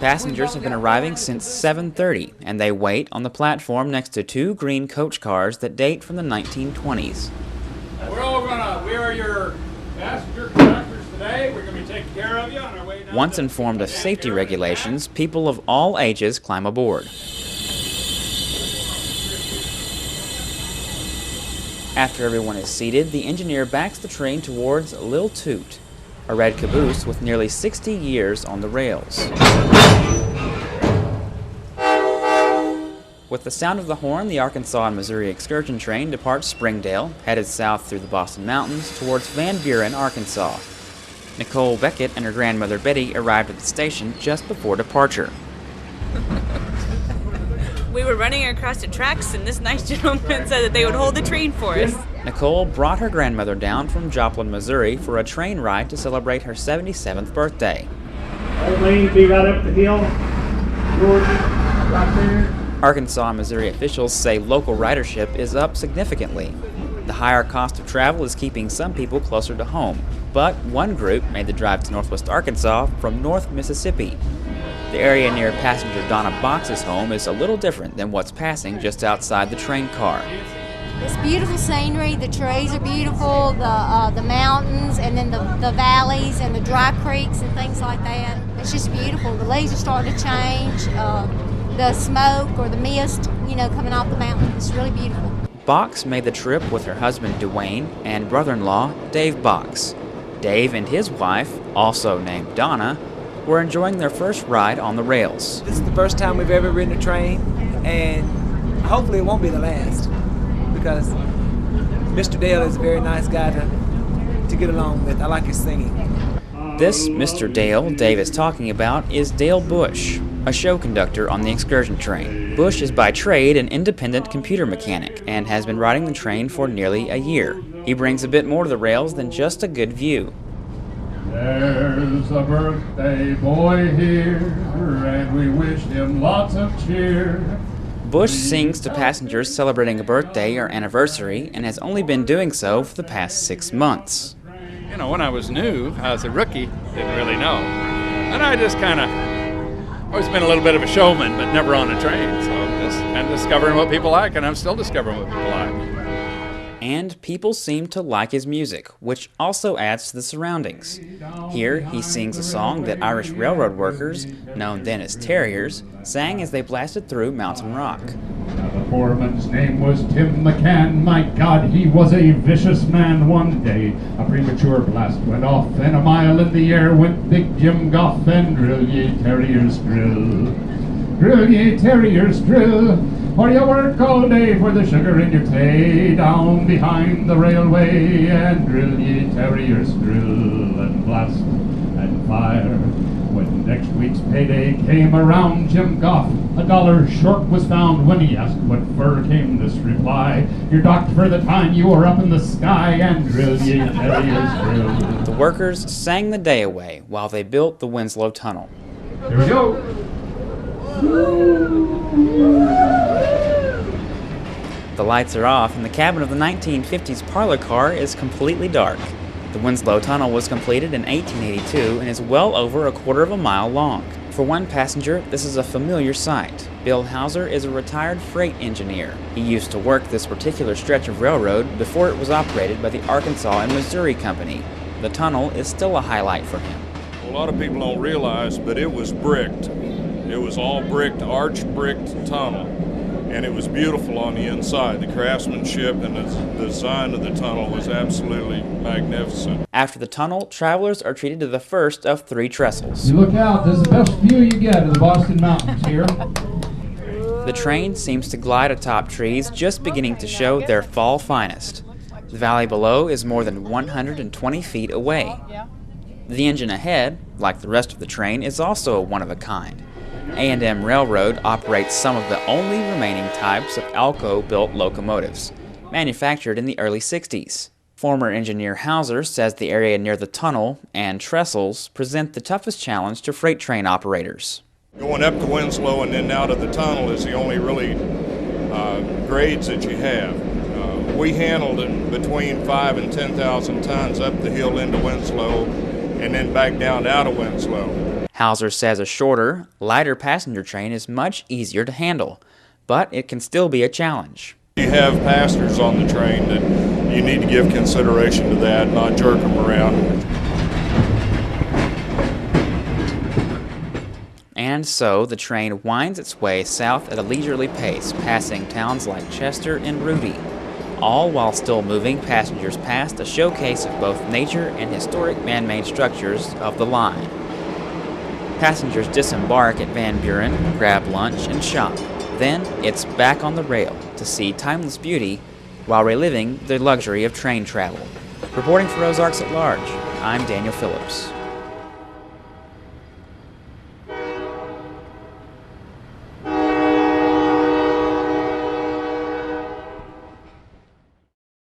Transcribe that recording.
Passengers have been arriving since 7:30, and they wait on the platform next to two green coach cars that date from the 1920s. We are your passenger conductors today. We're going to be taking care of you on our way down. Once informed of safety regulations, people of all ages climb aboard. After everyone is seated, the engineer backs the train towards Lil Toot, a red caboose with nearly 60 years on the rails. With the sound of the horn, the Arkansas and Missouri excursion train departs Springdale, headed south through the Boston Mountains towards Van Buren, Arkansas. Nicole Beckett and her grandmother Betty arrived at the station just before departure. We were running across the tracks, and this nice gentleman said that they would hold the train for us. Nicole brought her grandmother down from Joplin, Missouri for a train ride to celebrate her 77th birthday. Old lane, be right up the hill. Georgia, right there. Arkansas and Missouri officials say local ridership is up significantly. The higher cost of travel is keeping some people closer to home, but one group made the drive to Northwest Arkansas from North Mississippi. The area near passenger Donna Box's home is a little different than what's passing just outside the train car. It's beautiful scenery. The trees are beautiful, the mountains, and then the valleys and the dry creeks and things like that. It's just beautiful. The leaves are starting to change. The smoke or the mist, coming off the mountain. It's really beautiful. Box made the trip with her husband Dwayne and brother-in-law Dave Box. Dave and his wife, also named Donna, were enjoying their first ride on the rails. This is the first time we've ever ridden a train, and hopefully it won't be the last, because Mr. Dale is a very nice guy to get along with. I like his singing. This Mr. Dale Dave is talking about is Dale Bush, a show conductor on the excursion train. Bush is by trade an independent computer mechanic and has been riding the train for nearly a year. He brings a bit more to the rails than just a good view. There's a birthday boy here, and we wish him lots of cheer. Bush sings to passengers celebrating a birthday or anniversary and has only been doing so for the past 6 months. When I was new, I was a rookie, didn't really know. And I just always been a little bit of a showman, but never on a train. So just kind of discovering what people like, and I'm still discovering what people like. And people seem to like his music, which also adds to the surroundings. Here, he sings a song that Irish railroad workers, known then as terriers, sang as they blasted through Mountain Rock. The foreman's name was Tim McCann. My God, he was a vicious man. One day, a premature blast went off, and a mile in the air went Big Jim Goff, and drill ye terriers drill. Drill ye terriers drill, for you work all day for the sugar in your tay, down behind the railway, and drill ye terriers drill, and blast and fire. When next week's payday came around, Jim Goff $1 short was found. When he asked what fur, came this reply: you're docked for the time you were up in the sky, and drill ye terriers drill. The workers sang the day away while they built the Winslow Tunnel. Here we go. The lights are off and the cabin of the 1950s parlor car is completely dark. The Winslow Tunnel was completed in 1882 and is well over 1/4 mile long. For one passenger, this is a familiar sight. Bill Hauser is a retired freight engineer. He used to work this particular stretch of railroad before it was operated by the Arkansas and Missouri Company. The tunnel is still a highlight for him. A lot of people don't realize, but it was bricked. It was all bricked, arch-bricked tunnel, and it was beautiful on the inside. The craftsmanship and the design of the tunnel was absolutely magnificent. After the tunnel, travelers are treated to the first of 3 trestles. You look out, this is the best view you get of the Boston Mountains here. The train seems to glide atop trees, just beginning to show their fall finest. The valley below is more than 120 feet away. The engine ahead, like the rest of the train, is also one of a kind. A&M Railroad operates some of the only remaining types of Alco-built locomotives, manufactured in the early 60s. Former engineer Hauser says the area near the tunnel and trestles present the toughest challenge to freight train operators. Going up to Winslow and then out of the tunnel is the only really grades that you have. We handled it between 5,000 and 10,000 tons up the hill into Winslow and then back down out of Winslow. Hauser says a shorter, lighter passenger train is much easier to handle, but it can still be a challenge. You have passengers on the train that you need to give consideration to that, not jerk them around. And so the train winds its way south at a leisurely pace, passing towns like Chester and Rudy, all while still moving passengers past a showcase of both nature and historic man-made structures of the line. Passengers disembark at Van Buren, grab lunch, and shop. Then it's back on the rail to see timeless beauty while reliving the luxury of train travel. Reporting for Ozarks at Large, I'm Daniel Phillips.